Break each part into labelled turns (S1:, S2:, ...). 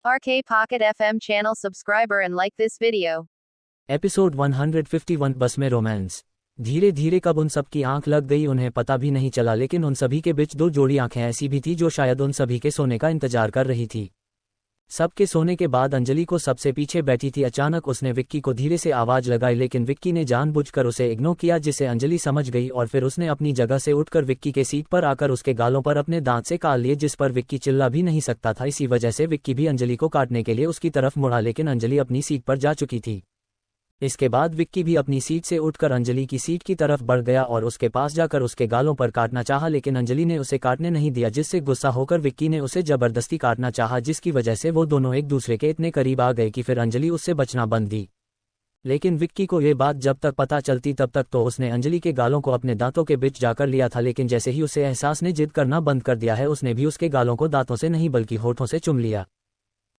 S1: RK Pocket FM channel subscriber and like this video.
S2: Episode 151 बस में romance. धीरे धीरे कब उन सब की आंख लग गई उन्हें पता भी नहीं चला, लेकिन उन सभी के बीच दो जोड़ी आंखें ऐसी भी थी जो शायद उन सभी के सोने का इंतजार कर रही थी। सबके सोने के बाद अंजलि को सबसे पीछे बैठी थी। अचानक उसने विक्की को धीरे से आवाज लगाई, लेकिन विक्की ने जानबूझकर उसे इग्नोर किया, जिसे अंजलि समझ गई और फिर उसने अपनी जगह से उठकर विक्की के सीट पर आकर उसके गालों पर अपने दांत से काट लिए, जिस पर विक्की चिल्ला भी नहीं सकता था। इसी वजह से विक्की भी अंजलि को काटने के लिए उसकी तरफ मुड़ा, लेकिन अंजलि अपनी सीट पर जा चुकी थी। इसके बाद विक्की भी अपनी सीट से उठकर अंजलि की सीट की तरफ बढ़ गया और उसके पास जाकर उसके गालों पर काटना चाहा, लेकिन अंजलि ने उसे काटने नहीं दिया, जिससे गुस्सा होकर विक्की ने उसे जबरदस्ती काटना चाहा, जिसकी वजह से वो दोनों एक दूसरे के इतने करीब आ गए कि फिर अंजलि उससे बचना बंद दी। लेकिन विक्की को ये बात जब तक पता चलती तब तक तो उसने अंजलि के गालों को अपने दांतों के बीच जाकर लिया था, लेकिन जैसे ही उसे एहसास ने जिद करना बंद कर दिया है, उसने भी उसके गालों को दांतों से नहीं बल्कि होठों से चुम लिया।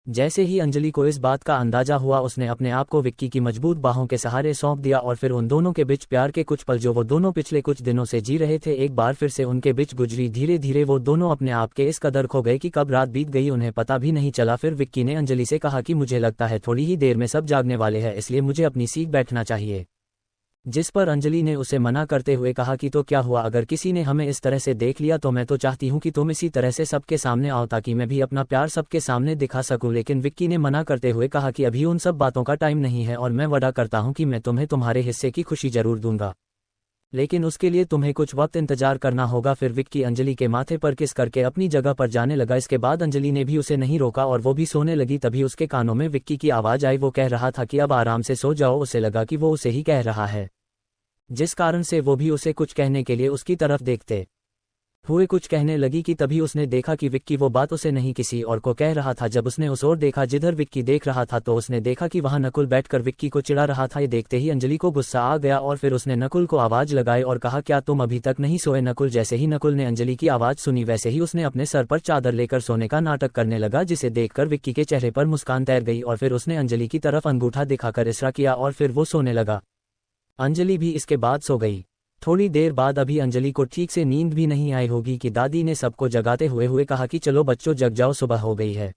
S2: जैसे ही अंजलि को इस बात का अंदाजा हुआ, उसने अपने आप को विक्की की मजबूत बाहों के सहारे सौंप दिया और फिर उन दोनों के बीच प्यार के कुछ पल जो वो दोनों पिछले कुछ दिनों से जी रहे थे, एक बार फिर से उनके बीच गुजरी। धीरे धीरे वो दोनों अपने आप के इस कदर खो गए कि कब रात बीत गई उन्हें पता भी नहीं चला। फिर विक्की ने अंजलि से कहा कि मुझे लगता है थोड़ी ही देर में सब जागने वाले हैं, इसलिए मुझे अपनी सीट बैठना चाहिए। जिस पर अंजलि ने उसे मना करते हुए कहा कि तो क्या हुआ, अगर किसी ने हमें इस तरह से देख लिया तो मैं तो चाहती हूँ कि तुम इसी तरह से सबके सामने आओ ताकि मैं भी अपना प्यार सबके सामने दिखा सकूं। लेकिन विक्की ने मना करते हुए कहा कि अभी उन सब बातों का टाइम नहीं है और मैं वादा करता हूँ कि मैं तुम्हें तुम्हारे हिस्से की खुशी जरूर दूंगा, लेकिन उसके लिए तुम्हें कुछ वक्त इंतजार करना होगा। फिर विक्की अंजलि के माथे पर किस करके अपनी जगह पर जाने लगा। इसके बाद अंजलि ने भी उसे नहीं रोका और वो भी सोने लगी। तभी उसके कानों में विक्की की आवाज आई। वो कह रहा था कि अब आराम से सो जाओ। उसे लगा कि वो उसे ही कह रहा है, जिस कारण से वो भी उसे कुछ कहने के लिए उसकी तरफ देखते हुए कुछ कहने लगी कि तभी उसने देखा कि विक्की वो बात उसे नहीं किसी और को कह रहा था। जब उसने उस ओर देखा जिधर विक्की देख रहा था तो उसने देखा कि वहां नकुल बैठकर विक्की को चिढ़ा रहा था। ये देखते ही अंजलि को गुस्सा आ गया और फिर उसने नकुल को आवाज लगाई और कहा, क्या तुम अभी तक नहीं सोए? नकुल जैसे ही नकुल ने अंजलि की आवाज सुनी वैसे ही उसने अपने सर पर चादर लेकर सोने का नाटक करने लगा, जिसे देखकर विक्की के चेहरे पर मुस्कान तैर गई और फिर उसने अंजलि की तरफ अंगूठा दिखाकर इशारा किया और फिर वो सोने लगा। अंजलि भी इसके बाद सो गई। थोड़ी देर बाद अभी अंजलि को ठीक से नींद भी नहीं आई होगी कि दादी ने सबको जगाते हुए कहा कि चलो बच्चों जग जाओ, सुबह हो गई है।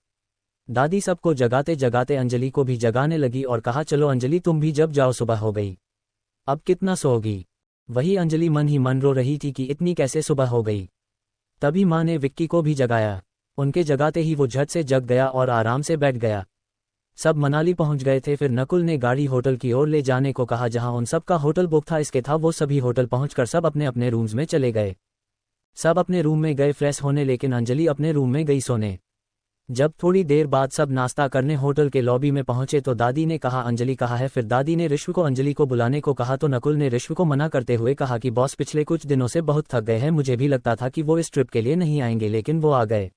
S2: दादी सबको जगाते जगाते अंजलि को भी जगाने लगी और कहा, चलो अंजलि तुम भी जग जाओ, सुबह हो गई, अब कितना सोओगी? वही अंजलि मन ही मन रो रही थी कि इतनी कैसे सुबह हो गई। तभी माँ ने विक्की को भी जगाया। उनके जगाते ही वो झट से जग गया और आराम से बैठ गया। सब मनाली पहुंच गए थे। फिर नकुल ने गाड़ी होटल की ओर ले जाने को कहा जहां उन सब का होटल बुक था। इसके था वो सभी होटल पहुंचकर सब अपने अपने रूम्स में चले गए। सब अपने रूम में गए फ्रेश होने, लेकिन अंजलि अपने रूम में गई सोने। जब थोड़ी देर बाद सब नाश्ता करने होटल के लॉबी में पहुंचे तो दादी ने कहा, अंजलि कहाँ है? फिर दादी ने ऋष्व को अंजलि को बुलाने को कहा तो नकुल ने ऋष्व को मना करते हुए कहा कि बॉस पिछले कुछ दिनों से बहुत थक गए हैं, मुझे भी लगता था कि वो इस ट्रिप के लिए नहीं आएंगे लेकिन वो आ गए।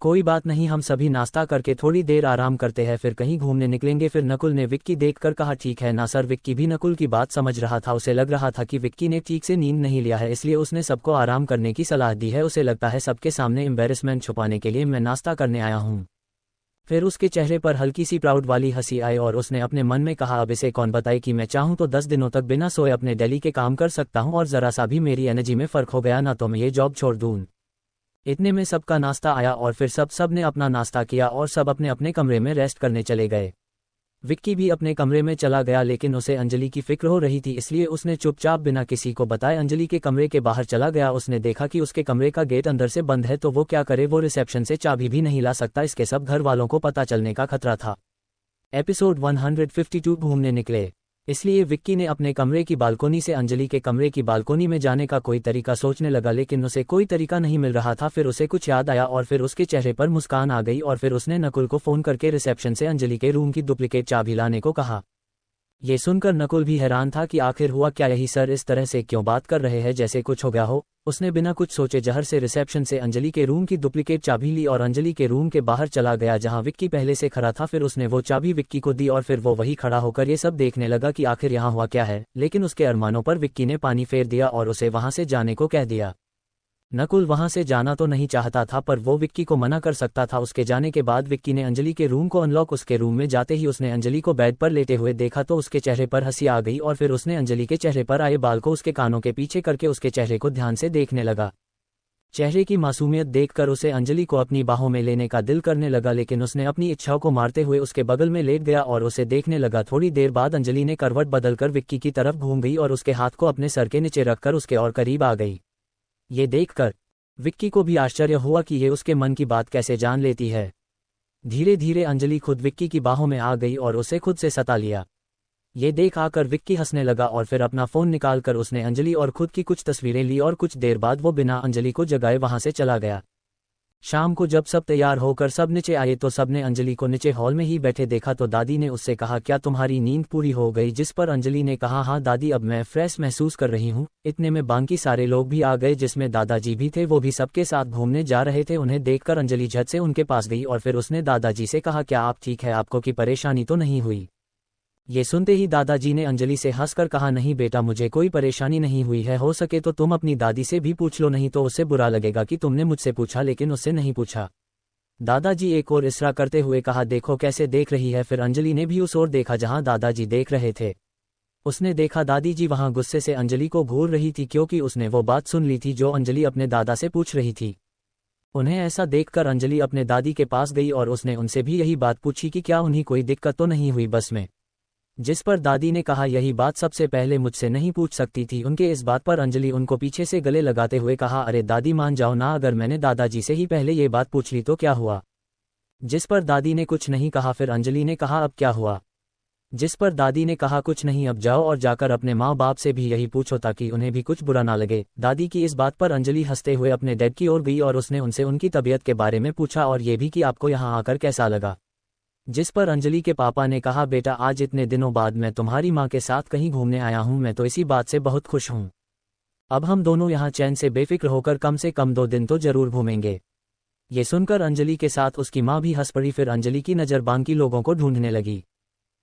S2: कोई बात नहीं, हम सभी नाश्ता करके थोड़ी देर आराम करते हैं, फिर कहीं घूमने निकलेंगे। फिर नकुल ने विक्की देखकर कहा, ठीक है ना सर। विक्की भी नकुल की बात समझ रहा था। उसे लग रहा था कि विक्की ने ठीक से नींद नहीं लिया है, इसलिए उसने सबको आराम करने की सलाह दी है। उसे लगता है सबके सामने एम्बेरसमेंट छुपाने के लिए मैं नाश्ता करने आया हूँ। फिर उसके चेहरे पर हल्की सी प्राउड वाली हंसी आई और उसने अपने मन में कहा, अब इसे कौन बताए कि मैं चाहूँ तो 10 दिनों तक बिना सोए अपने डेली के काम कर सकता हूँ और जरा सा भी मेरी एनर्जी में फर्क हो गया ना तो मैं ये जॉब छोड़ दूँ। इतने में सबका नाश्ता आया और फिर सब ने अपना नाश्ता किया और सब अपने अपने कमरे में रेस्ट करने चले गए। विक्की भी अपने कमरे में चला गया, लेकिन उसे अंजलि की फिक्र हो रही थी, इसलिए उसने चुपचाप बिना किसी को बताए अंजलि के कमरे के बाहर चला गया। उसने देखा कि उसके कमरे का गेट अंदर से बंद है तो वो क्या करे, वो रिसेप्शन से चाबी भी नहीं ला सकता। इसके सब घर वालों को पता चलने का खतरा था। एपिसोड 152 घूमने निकले। इसलिए विक्की ने अपने कमरे की बालकोनी से अंजलि के कमरे की बालकोनी में जाने का कोई तरीका सोचने लगा, लेकिन उसे कोई तरीका नहीं मिल रहा था। फिर उसे कुछ याद आया और फिर उसके चेहरे पर मुस्कान आ गई और फिर उसने नकुल को फोन करके रिसेप्शन से अंजलि के रूम की डुप्लीकेट चाबी लाने को कहा। ये सुनकर नकुल भी हैरान था कि आखिर हुआ क्या, यही सर इस तरह से क्यों बात कर रहे हैं जैसे कुछ हो गया हो। उसने बिना कुछ सोचे जहर से रिसेप्शन से अंजलि के रूम की डुप्लीकेट चाबी ली और अंजलि के रूम के बाहर चला गया जहां विक्की पहले से खड़ा था। फिर उसने वो चाबी विक्की को दी और फिर वो वही खड़ा होकर ये सब देखने लगा कि आखिर यहाँ हुआ क्या है, लेकिन उसके अरमानों पर विक्की ने पानी फेर दिया और उसे वहां से जाने को कह दिया। नकुल वहां से जाना तो नहीं चाहता था पर वो विक्की को मना कर सकता था। उसके जाने के बाद विक्की ने अंजलि के रूम को अनलॉक। उसके रूम में जाते ही उसने अंजलि को बेड पर लेटे हुए देखा तो उसके चेहरे पर हंसी आ गई और फिर उसने अंजलि के चेहरे पर आए बाल को उसके कानों के पीछे करके उसके चेहरे को ध्यान से देखने लगा। चेहरे की मासूमियत देखकर उसे अंजलि को अपनी बाहों में लेने का दिल करने लगा, लेकिन उसने अपनी इच्छाओं को मारते हुए उसके बगल में लेट गया और उसे देखने लगा। थोड़ी देर बाद अंजलि ने करवट बदलकर विक्की की तरफ घूम गई और उसके हाथ को अपने सर के नीचे रखकर उसके और करीब आ गई। ये देखकर विक्की को भी आश्चर्य हुआ कि ये उसके मन की बात कैसे जान लेती है। धीरे धीरे अंजलि खुद विक्की की बाहों में आ गई और उसे खुद से सता लिया। ये देख आकर विक्की हंसने लगा और फिर अपना फ़ोन निकालकर उसने अंजलि और खुद की कुछ तस्वीरें ली और कुछ देर बाद वो बिना अंजलि को जगाए वहां से चला गया। शाम को जब सब तैयार होकर सब नीचे आए तो सबने अंजलि को नीचे हॉल में ही बैठे देखा तो दादी ने उससे कहा, क्या तुम्हारी नींद पूरी हो गई? जिस पर अंजलि ने कहा, हाँ दादी, अब मैं फ्रेश महसूस कर रही हूँ। इतने में बाकी सारे लोग भी आ गए जिसमें दादाजी भी थे। वो भी सबके साथ घूमने जा रहे थे। उन्हें देखकर अंजलि झट से उनके पास गई और फिर उसने दादाजी से कहा, क्या आप ठीक है? आपको की परेशानी तो नहीं हुई? ये सुनते ही दादाजी ने अंजलि से हंसकर कहा, नहीं बेटा, मुझे कोई परेशानी नहीं हुई है। हो सके तो तुम अपनी दादी से भी पूछ लो, नहीं तो उससे बुरा लगेगा कि तुमने मुझसे पूछा लेकिन उससे नहीं पूछा। दादाजी एक और इशारा करते हुए कहा, देखो कैसे देख रही है। फिर अंजलि ने भी उस ओर देखा जहां दादाजी देख रहे थे। उसने देखा दादी जी वहां गुस्से से अंजलि को घूर रही थी क्योंकि उसने वो बात सुन ली थी जो अंजलि अपने दादा से पूछ रही थी। उन्हें ऐसा देखकर अंजलि अपने दादी के पास गई और उसने उनसे भी यही बात पूछी कि क्या उन्हें कोई दिक्कत तो नहीं हुई बस में। जिस पर दादी ने कहा, यही बात सबसे पहले मुझसे नहीं पूछ सकती थी। उनके इस बात पर अंजलि उनको पीछे से गले लगाते हुए कहा, अरे दादी मान जाओ ना, अगर मैंने दादाजी से ही पहले ये बात पूछ ली तो क्या हुआ? जिस पर दादी ने कुछ नहीं कहा। फिर अंजलि ने कहा, अब क्या हुआ? जिस पर दादी ने कहा, कुछ नहीं, अब जाओ और जाकर अपने माँ बाप से भी यही पूछो ताकि उन्हें भी कुछ बुरा ना लगे। दादी की इस बात पर अंजलि हंसते हुए अपने डैड की ओर गई और उसने उनसे उनकी तबीयत के बारे में पूछा और ये भी कि आपको यहाँ आकर कैसा लगा। जिस पर अंजलि के पापा ने कहा, बेटा आज इतने दिनों बाद मैं तुम्हारी माँ के साथ कहीं घूमने आया हूँ, मैं तो इसी बात से बहुत खुश हूँ। अब हम दोनों यहाँ चैन से बेफिक्र होकर कम से कम 2 दिन तो जरूर घूमेंगे। ये सुनकर अंजलि के साथ उसकी माँ भी हंस पड़ी। फिर अंजलि की नज़र बाकी लोगों को ढूंढने लगी,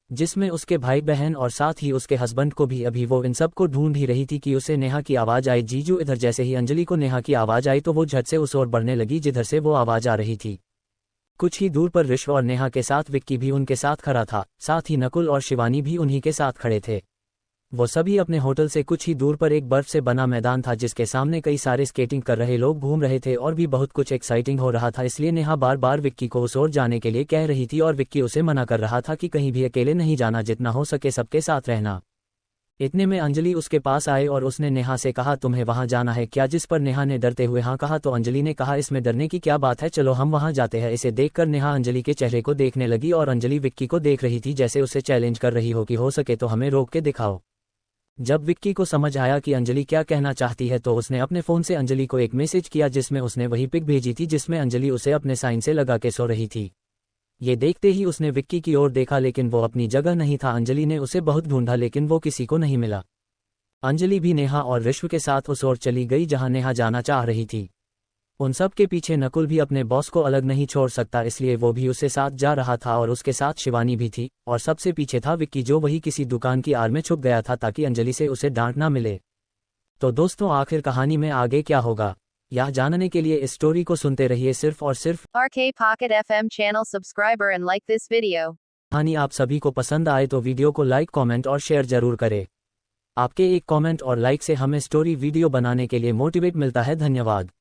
S2: जिसमें उसके भाई बहन और साथ ही उसके हस्बैंड को भी। अभी वो इन सब को ढूंढ ही रही थी कि उसे नेहा की आवाज़ आई, जीजू इधर। जैसे ही अंजलि को नेहा की आवाज़ आई तो वो झट से उस ओर बढ़ने लगी जिधर से वो आवाज़ आ रही थी। कुछ ही दूर पर ऋषभ और नेहा के साथ विक्की भी उनके साथ खड़ा था, साथ ही नकुल और शिवानी भी उन्हीं के साथ खड़े थे। वो सभी अपने होटल से कुछ ही दूर पर एक बर्फ से बना मैदान था जिसके सामने कई सारे स्केटिंग कर रहे लोग घूम रहे थे और भी बहुत कुछ एक्साइटिंग हो रहा था। इसलिए नेहा बार बार विक्की को उस ओर जाने के लिए कह रही थी और विक्की उसे मना कर रहा था कि कहीं भी अकेले नहीं जाना, जितना हो सके सबके साथ रहना। इतने में अंजलि उसके पास आए और उसने नेहा से कहा, तुम्हें वहां जाना है क्या? जिस पर नेहा ने डरते हुए हाँ कहा तो अंजलि ने कहा, इसमें डरने की क्या बात है, चलो हम वहां जाते हैं। इसे देखकर नेहा अंजलि के चेहरे को देखने लगी और अंजलि विक्की को देख रही थी जैसे उसे चैलेंज कर रही हो कि हो सके तो हमें रोक के दिखाओ। जब विक्की को समझ आया कि अंजलि क्या कहना चाहती है तो उसने अपने फ़ोन से अंजलि को एक मैसेज किया जिसमें उसने वही पिक भेजी थी जिसमें अंजलि उसे अपने साइन से लगा के सो रही थी। ये देखते ही उसने विक्की की ओर देखा लेकिन वो अपनी जगह नहीं था। अंजलि ने उसे बहुत ढूंढा लेकिन वो किसी को नहीं मिला। अंजलि भी नेहा और ऋषभ के साथ उस ओर चली गई जहां नेहा जाना चाह रही थी। उन सब के पीछे नकुल भी अपने बॉस को अलग नहीं छोड़ सकता, इसलिए वो भी उसके साथ जा रहा था और उसके साथ शिवानी भी थी और सबसे पीछे था विक्की जो वही किसी दुकान की आड़ में छुप गया था ताकि अंजलि से उसे डांट ना मिले। तो दोस्तों आखिर कहानी में आगे क्या होगा यह जानने के लिए इस स्टोरी को सुनते रहिए सिर्फ और सिर्फ
S1: RK Pocket FM channel subscriber and like this video.
S2: कहानी आप सभी को पसंद आए तो वीडियो को लाइक, कमेंट और शेयर जरूर करें। आपके एक कमेंट और लाइक से हमें स्टोरी वीडियो बनाने के लिए मोटिवेट मिलता है। धन्यवाद।